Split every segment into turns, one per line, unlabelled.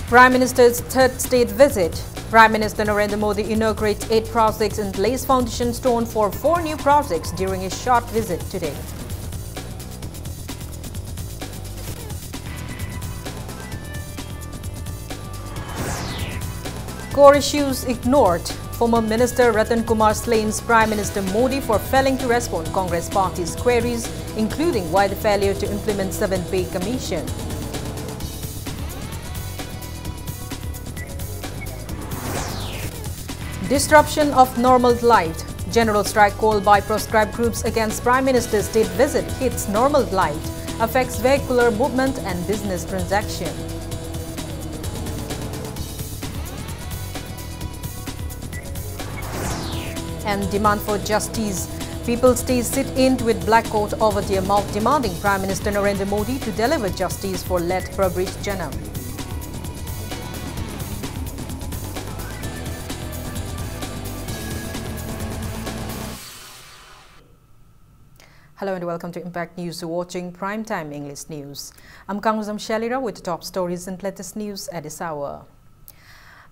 Prime Minister's third state visit. Prime Minister Narendra Modi inaugurates 8 projects and lays foundation stone for 4 new projects during his short visit today. Core issues ignored. Former Minister Ratan Kumar slains Prime Minister Modi for failing to respond Congress party's queries, including why the failure to implement 7th Pay Commission. Disruption of normal life. General strike called by proscribed groups against Prime Minister's state visit hits normal life, affects vehicular movement and business transaction. And demand for justice. People stay sit-in with black coat over their mouth demanding Prime Minister Narendra Modi to deliver justice for let Prabhrish Janam. Hello and welcome to Impact News. You're watching Primetime English News. I'm Kanguzam Shalira with the top stories and latest news at this hour.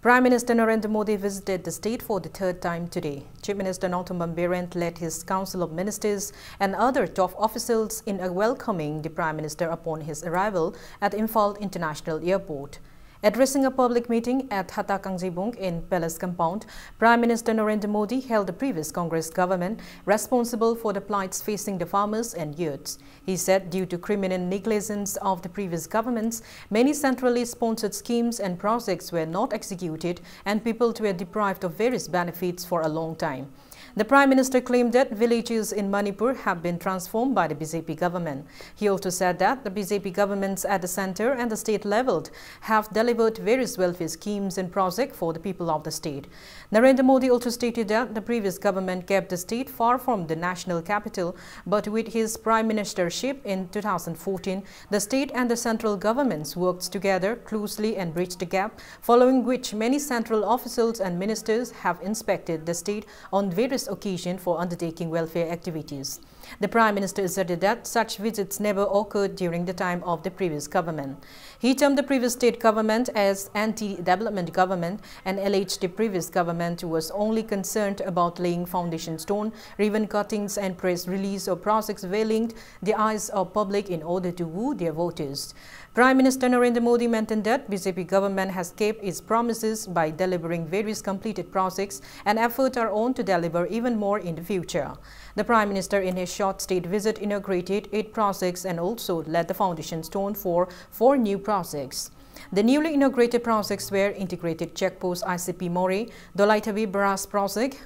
Prime Minister Narendra Modi visited the state for the third time today. Chief Minister Naughton Birent led his Council of Ministers and other top officials in welcoming the Prime Minister upon his arrival at Imphal International Airport. Addressing a public meeting at Hatakangzibung in Palace Compound, Prime Minister Narendra Modi hailed the previous Congress government responsible for the plights facing the farmers and youths. He said due to criminal negligence of the previous governments, many centrally sponsored schemes and projects were not executed and people were deprived of various benefits for a long time. The Prime Minister claimed that villages in Manipur have been transformed by the BJP government. He also said that the BJP governments at the center and the state level have delivered various welfare schemes and projects for the people of the state. Narendra Modi also stated that the previous government kept the state far from the national capital, but with his prime ministership in 2014, the state and the central governments worked together closely and bridged the gap, following which many central officials and ministers have inspected the state on various occasion for undertaking welfare activities. The Prime Minister asserted that such visits never occurred during the time of the previous government. He termed the previous state government as anti-development government and alleged the previous government was only concerned about laying foundation stone, ribbon cuttings and press release of projects veiling the eyes of public in order to woo their voters. Prime Minister Narendra Modi maintained that BJP government has kept its promises by delivering various completed projects and efforts are on to deliver even more in the future. The Prime Minister in his short state visit inaugurated 8 projects and also laid the foundation stone for 4 new projects. The newly inaugurated projects were Integrated Checkpost ICP More, Dolaitabi Barrage Project,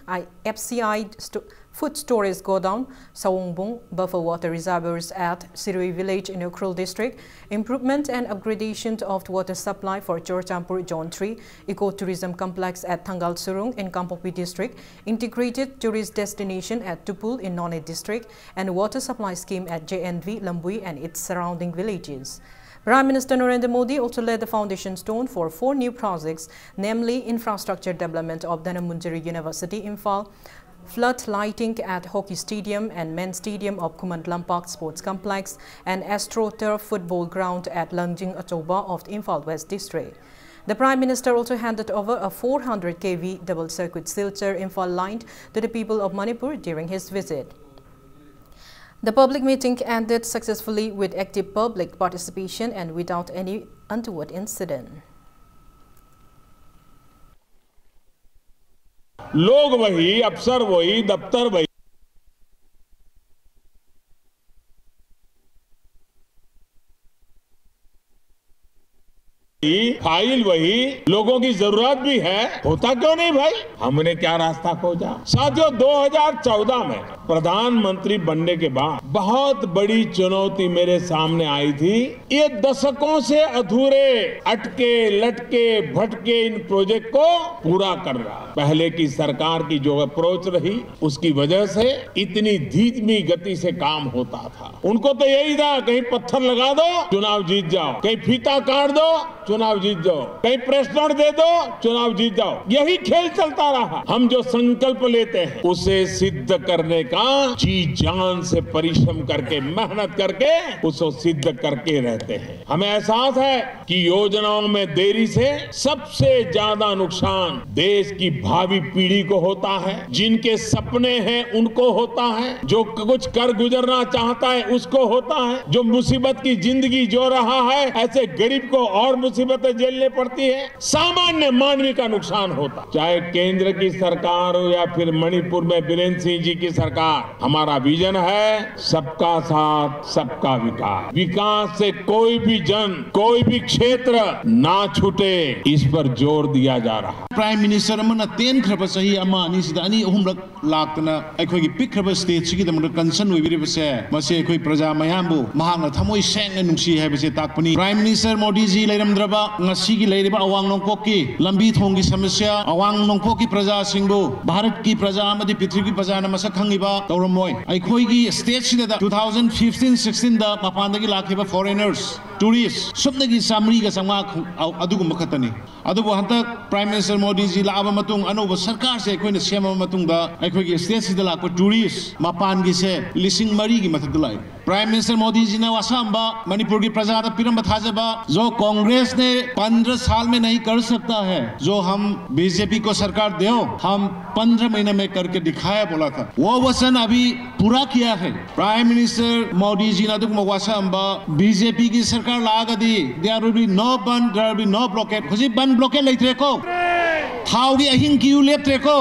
FCI Food Storage Godown, Sawongbong Buffer Water Reservoirs at Sirui Village in Ukhrul District, improvement and upgradation of the water supply for Chorchampur Zone 3, Eco-Tourism Complex at Thangal Surung in Kampopi District, Integrated Tourist Destination at Tupul in Nonne District, and Water Supply Scheme at JNV Lambui and its surrounding villages. Prime Minister Narendra Modi also laid the foundation stone for 4 new projects, namely infrastructure development of Dhanamundjeri University Imphal, flood lighting at Hockey Stadium and Men's Stadium of Kumantlampak Sports Complex, and AstroTurf Football Ground at Langjing Atoba of the Imphal West District. The Prime Minister also handed over a 400 kV double-circuit Silchar Imphal line to the people of Manipur during his visit. The public meeting ended successfully with active public participation and without any untoward incident.
लोग वही, अफसर वही, दफ्तर वही, file वही, लोगों की जरूरत भी है, होता क्यों नहीं भाई? हमने क्या रास्ता खोजा? साथियों, 2014 में प्रधानमंत्री बनने के बाद बहुत बड़ी चुनौती मेरे सामने आई थी। ये दशकों से अधूरे, अटके, लटके, भटके इन प्रोजेक्ट को पूरा कर रहा। पहले की सरकार की जो अप्रोच रही, उसकी वजह से इतनी धीमी गति से काम होता था। उनको तो यही था, कहीं पत्थर लगा दो, चुनाव जीत जाओ, कहीं फीता काट दो, चुनाव जीत जाओ, कहीं प्रेस नोट दे दो, चुनाव जीत जाओ। यही खेल चलता रहा। हम जो संकल्प लेते हैं उसे सिद्ध करने का का जी जान से परिश्रम करके मेहनत करके उसको सिद्ध करके रहते हैं। हमें एहसास है कि योजनाओं में देरी से सबसे ज्यादा नुकसान देश की भावी पीढ़ी को होता है, जिनके सपने हैं उनको होता है, जो कुछ कर गुजरना चाहता है उसको होता है, जो मुसीबत की जिंदगी जो रहा है ऐसे गरीब को और मुसीबतें झेलनी पड़ती है, सामान्य मानवी का नुकसान होता। चाहे केंद्र की सरकार हो या फिर मणिपुर में बीरेन्द्र सिंह जी की सरकार, हमारा विजन है सबका साथ सबका विकास। विकास से कोई भी जन, कोई भी क्षेत्र ना छूटे, इस पर जोर दिया जा रहा है।
प्राइम मिनिस्टर अमना तेन खरब सही अमा अनि सिदा अनि अहुमरक लाक्तना अखोगी पिखरब स्टेट सिगी दमर कंसर्न ओइबिरिबसे मसे अखोई प्रजा मयामबु महांगना थमोई Seng नुंसी हैबसे ताकपनी। Prime minister Modi ji लेरमद्रबा ngasi लेरिबा अवांग Nongpok की लंबी थोंगी समस्या अवांग नोंगपोक की प्रजा सिंगबु भारत की प्रजा अमदि पृथ्वी की प्रजा न मसक खंगिबा तौरमोय अखोगी स्टेट सिदा 2015-16 दा मपानदगी लाखिबा फॉरेनर्स टूरिस्ट सुबनगी सामरी का संगा अदुगुम खतनी अदुबु हंतक प्राइम मिनिस्टर मोदी जी लाबा मतुंग अनोब सरकार से अखोइना सेमा मतुंग दा अखोगी स्टेट सिदा लाको टूरिस्ट मपान की से लिसिंग मरी की मथक लाई। प्राइम मिनिस्टर मोदी जी ने वासांबा मणिपुर की प्रजा का पिरम थाजबा जो कांग्रेस ने 15 साल में नहीं कर सकता है, जो हम बीजेपी को सरकार दो हम 15 महीने में करके दिखाया बोला था, वो वचन अभी पूरा किया है। प्राइम मिनिस्टर मोदी जी ने वासांबा बीजेपी की सरकार लागदी there will be no ban, there will be no blockade. खुशी बन ब्लॉकेट लेथरे को थाउगी अहिंग की लेप्त्रे को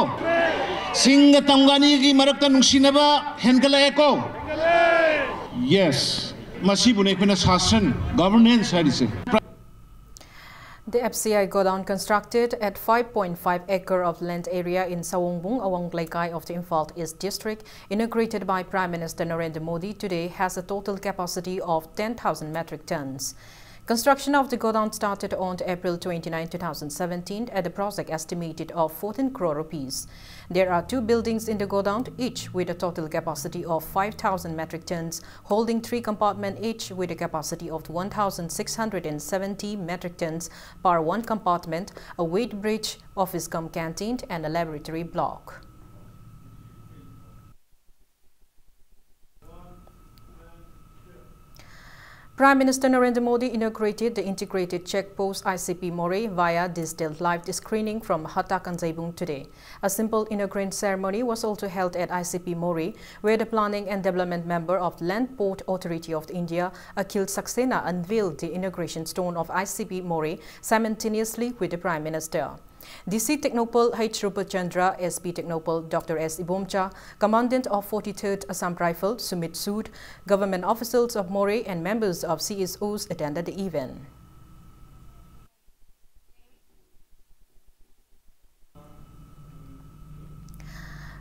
सिंग तंगानी की मरकता नुंसिनबा हेनकलाए को yes masibune kuna shasan governance hadise.
The FCI godown constructed at 5.5 acre of land area in Sawongbung, Awang Laikai of the Imphal East District, inaugurated by Prime Minister Narendra Modi today, has a total capacity of 10,000 metric tons. Construction of the godown started on April 29, 2017 at a project estimated of 14 crore rupees. There are 2 buildings in the godown, each with a total capacity of 5,000 metric tons, holding 3 compartments each with a capacity of 1,670 metric tons per 1 compartment, a weight bridge, office cum canteen and a laboratory block. Prime Minister Narendra Modi inaugurated the integrated checkpost ICP More via digital live screening from Hatta Kanzaibung today. A simple inaugurated ceremony was also held at ICP More, where the Planning and Development Member of Land Port Authority of India, Akhil Saxena, unveiled the inauguration stone of ICP More simultaneously with the Prime Minister. DC Technopol H. Rupachandra, SP Technopol Dr. S. Ibomcha, Commandant of 43rd Assam Rifle Sumit Sood, government officials of More and members of CSOs attended the event.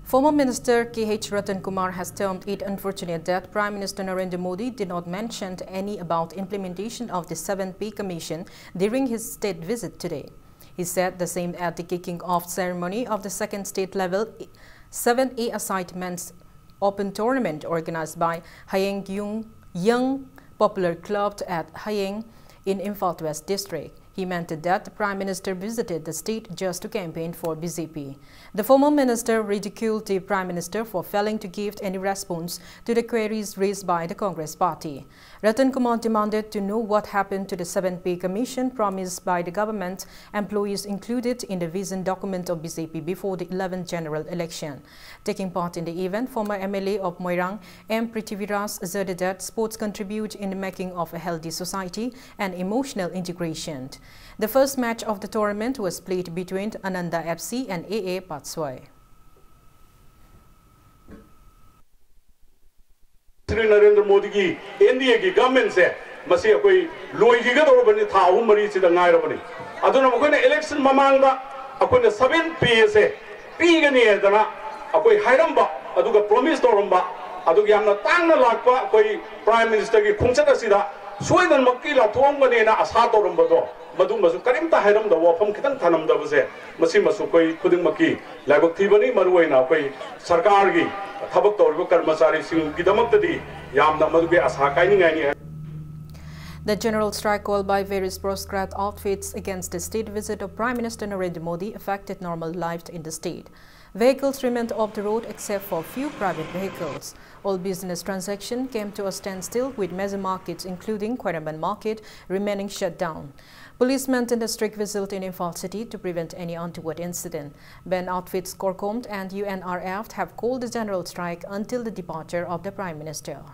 Former Minister K.H. Ratan Kumar has termed it unfortunate that Prime Minister Narendra Modi did not mention any about implementation of the 7th Pay Commission during his state visit today. He said the same at the kicking off ceremony of the 2nd state level 7A Aside Men's Open Tournament organized by Hayeng Young Popular Club at Hayeng in Imphal West District. He meant that the Prime Minister visited the state just to campaign for BJP. The former minister ridiculed the Prime Minister for failing to give any response to the queries raised by the Congress party. Ratan Kumar demanded to know what happened to the 7th Pay Commission promised by the government employees included in the vision document of BJP before the 11th general election. Taking part in the event, former MLA of Moirang, M. Prithviraj, asserted that sports contribute in the making of a healthy society and emotional integration. The first match of the tournament was played between Ananda FC and AA Patswai.
Shri Narendra Modi ki NDA ki government se masi akoi loi gi ga do bani tha ahum mari sida ngai ro bani aduna makoi election mamang da akoi 7 P se pi ga ni dana akoi hairam ba aduga promise torom ba aduga yamna tangna lakpa akoi prime minister ki khungchat asida soidan makki la thom ga ne na asa torom ba do madu masu karimta hairam da wafam kitang thanam da base masi masu koi khuding makki laibak thibani maruai na koi sarkar gi thabak torbo karmachari sing gidamak yamna madu ge asa kaini ngai.
The general strike called by various proscribed outfits against the state visit of Prime Minister Narendra Modi affected normal life in the state. Vehicles remained off the road except for few private vehicles. All business transactions came to a standstill, with major markets including Quiraman Market remaining shut down. Police maintained a strict vigilance in Imphal City to prevent any untoward incident. Ben outfits Corcomed and UNRF have called the general strike until the departure of the Prime Minister.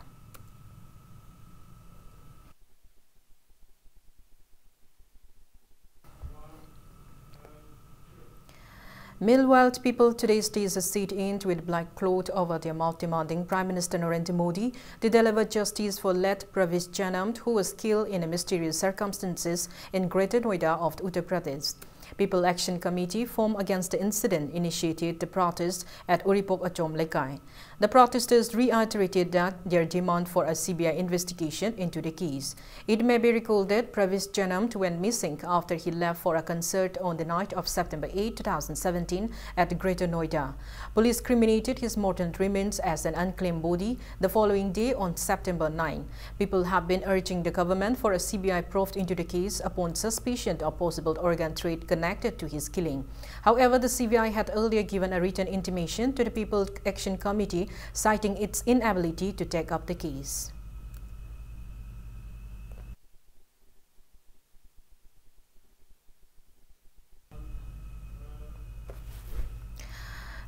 Meanwhile, people today stays a sit-in with black cloth over their mouth, demanding Prime Minister Narendra Modi to deliver justice for late Pravish Janam, who was killed in mysterious circumstances in Greater Noida of Uttar Pradesh. People Action Committee formed against the incident initiated the protest at Uripok Achom Lekai. The protesters reiterated that their demand for a CBI investigation into the case. It may be recalled that Pravish Janam went missing after he left for a concert on the night of September 8, 2017 at Greater Noida. Police cremated his mortal remains as an unclaimed body the following day on September 9. People have been urging the government for a CBI probe into the case upon suspicion of possible organ trade connected to his killing. However, the CBI had earlier given a written intimation to the People Action Committee, citing its inability to take up the case.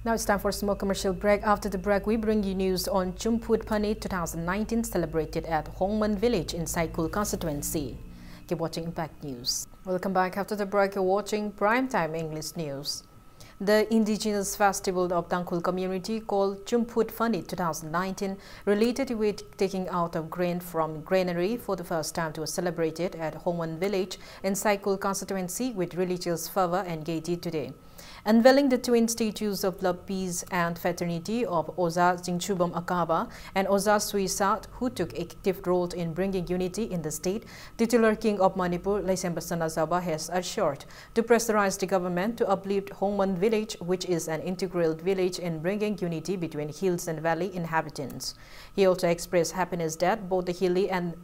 Now it's time for a small commercial break. After the break, we bring you news on Chumput Panit 2019 celebrated at Hongman Village in Saikul constituency. Keep watching Impact News. Welcome back. After the break, you're watching Primetime English News. The indigenous festival of Tangkhul community called Chumput Panit 2019, related with taking out of grain from granary for the first time, was celebrated at Hongman Village in Saikul constituency with religious fervor and gaiety today. Unveiling the twin statues of love, peace and fraternity of Oza Jingchubam Akaba and Oza Suisat, who took active role in bringing unity in the state, titular King of Manipur, Laisembasana Zaba, has assured to pressurize the government to uplift Hongman Village, which is an integral village in bringing unity between hills and valley inhabitants. He also expressed happiness that both the hilly and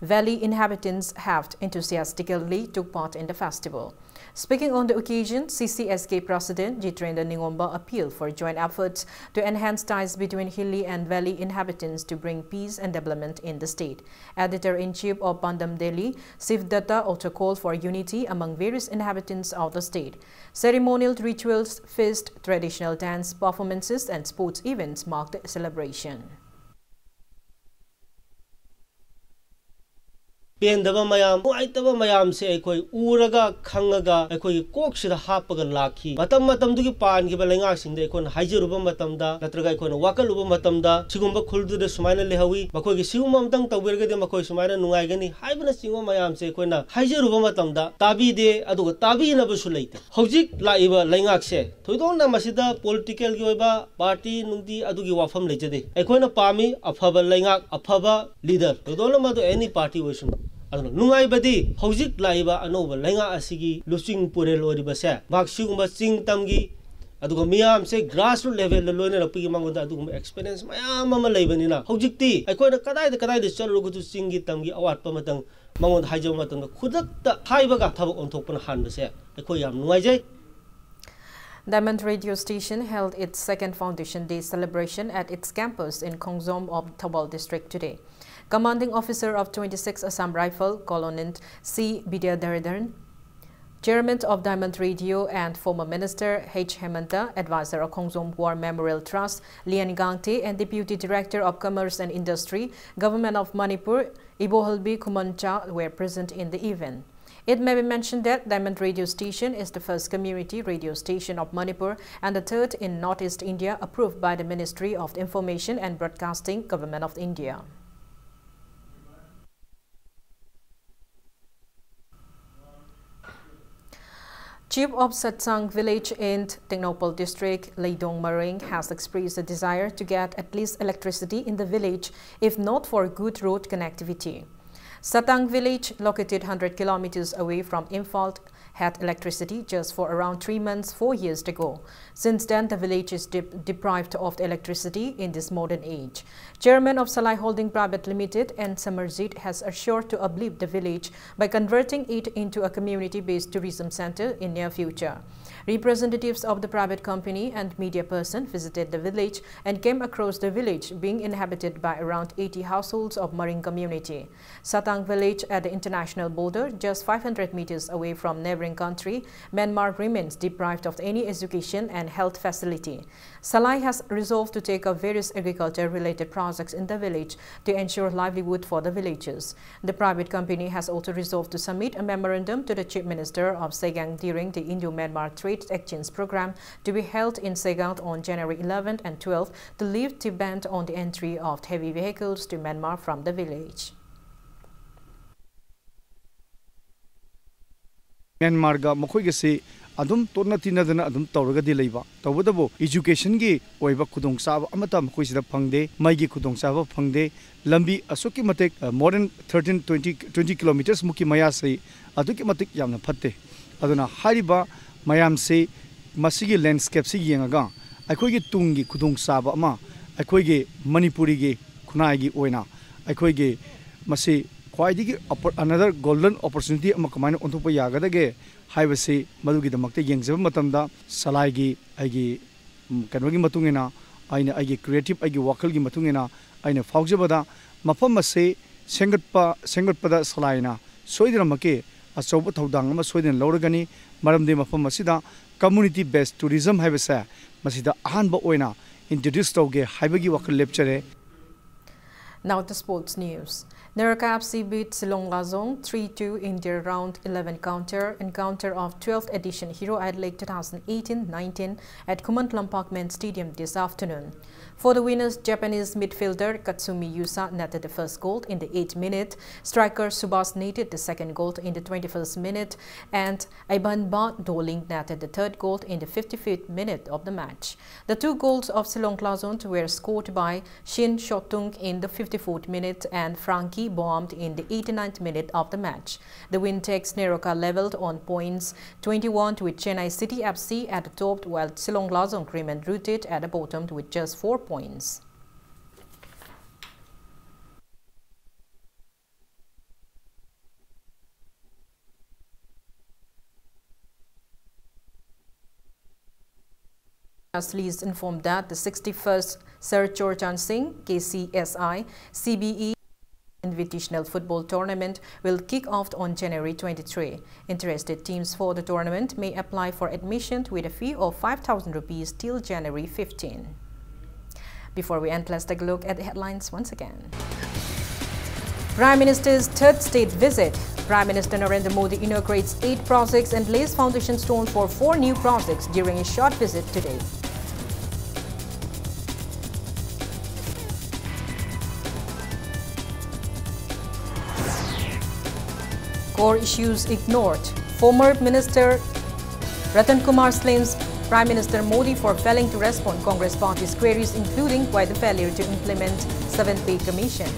valley inhabitants have enthusiastically took part in the festival. Speaking on the occasion, CCSK President Jitrendra Ningomba appealed for joint efforts to enhance ties between hilly and valley inhabitants to bring peace and development in the state. Editor-in-Chief of Bandam Delhi, Sivdatta, also called for unity among various inhabitants of the state. Ceremonial rituals, feast, traditional dance performances and sports events marked the celebration.
Pendaba mayam, Muaitaba mayam se ekoi Uraga, Kangaga, ekoi Kokshida Hapaga Laki, Matam Duki Pan, Gibalinga, sing the Ekon Hajiruba Matamda, Natraga Ekon Wakaluba Matamda, Chigumba Kuldu the Sumana Lehawi, Makogi Sumam Tang Tawirga de Makoi Sumana Nuagani, Hibana Singo mayam se Ekona, Hajiruba Matamda, Tabi de Adu Tabi in Abusulate. Hojik Laiba Langakse, Tudona Masida, political Yoba, party Nundi Adugi Wafam Legade, Ekona Pami, Afaba Langak, Afaba leader, Tudona Madu any party version. Nungai badi hojik laiba anoba lenga asigi lusing purel oribase baksugumba sing tamgi aduga miyam se grassroots level loina rapi mangoda aduga experience mayam ama leibanina hojikti aikoina kadai de chalugo tu singi tamgi awat pamatang mangon haijo matang khudakta haibaga thabak ontokpana hanbase aikoi yam nungai jai.
Diamond Radio Station held its second Foundation Day celebration at its campus in Khongzom of Thobal District today. Commanding Officer of 26 Assam Rifle, Colonel C. Bidyadharan, Chairman of Diamond Radio and former Minister H. Hemanta, Advisor of Khongzom War Memorial Trust, Lian Gangte, and Deputy Director of Commerce and Industry, Government of Manipur, Ibohalbi Kumancha, were present in the event. It may be mentioned that Diamond Radio Station is the first community radio station of Manipur and the third in Northeast India approved by the Ministry of Information and Broadcasting, Government of India. Chief of Satsang village in Tengnoupal district, Leidong Maring, has expressed a desire to get at least electricity in the village, if not for good road connectivity. Satang village, located 100 kilometers away from Imphal, had electricity just for around 3 months 4 years ago. Since then, the village is deprived of electricity in this modern age. Chairman of Salai Holding Private Limited and Samarjit has assured to uplift the village by converting it into a community-based tourism center in near future. Representatives of the private company and media person visited the village and came across the village being inhabited by around 80 households of Marine community. Satang village at the international border, just 500 meters away from neighboring country, Myanmar remains deprived of any education and health facility. Salai has resolved to take up various agriculture-related projects in the village to ensure livelihood for the villagers. The private company has also resolved to submit a memorandum to the Chief Minister of Sagaing during the Indo-Myanmar Trade Exchange Program to be held in Sagaing on January 11th and 12th to lift the ban on the entry of heavy vehicles to Myanmar from the village.
Myanmar ga mokoi ge se adum torna tinadana adum tawraga di leiba tawbadabo education gi oiba khudong sab amata mokoi sida phangde mai gi khudong sab phangde lambi asuki matek more than 20 kilometers muki maya sei aduki matik yamna phatte aduna hariba mayam se masigi landscape si yengaga aikoi gi tungi khudong sab ama aikoi gi manipuri gi khunai gi oina aikoi gi masi another golden opportunity ama kamaina onthopa yagadage haibase madugi damakte yengjaba matamda salai gi aigi kanogi matungena aina aigi creative aigi wakal gi matungena aina faujabada mafam ase sengatpada salaina soidina make achoba thodang ama soidina loragani maramde mafam asida community based tourism haibase masida ahanba oina introduce tawge haibagi wakal lecture.
Now to sports news. Neraka FC beat Silong Lazong 3-2 in their round 11 encounter of 12th edition Hero Idol League 2018-19 at Kumantlam Park Men's Stadium this afternoon. For the winners, Japanese midfielder Katsumi Yusa netted the first goal in the 8th minute, striker Subas netted the second goal in the 21st minute, and Iban Ba Doling netted the third goal in the 55th minute of the match. The two goals of Silong Lazong were scored by Shin Shotung in the 54th minute and Frankie bombed in the 89th minute of the match. The win takes Neraka leveled on points 21 with Chennai City FC at the top, while Silong Lazong remained rooted at the bottom with just 4 points. Police informed that the 61st Sir Chorchan Singh KCSI CBE Invitational Football Tournament will kick off on January 23. Interested teams for the tournament may apply for admission with a fee of 5,000 rupees till January 15. Before we end, let's take a look at the headlines once again. Prime Minister's third state visit. Prime Minister Narendra Modi inaugurates 8 projects and lays foundation stone for 4 new projects during a short visit today. Core issues ignored. Former Minister Ratan Kumar slains Prime Minister Modi for failing to respond Congress party's queries, including why the failure to implement 7th Pay Commission.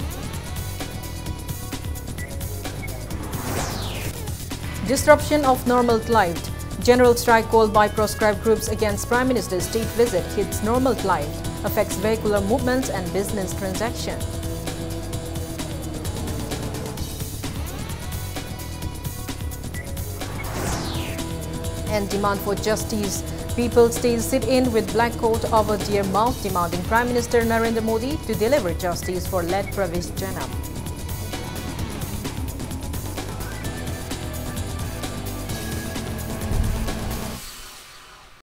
Disruption of normal life. General strike called by proscribed groups against Prime Minister's state visit hits normal life, affects vehicular movements and business transactions. And demand for justice. People still sit in with black coat over their mouth demanding Prime Minister Narendra Modi to deliver justice for led Pravish Janam.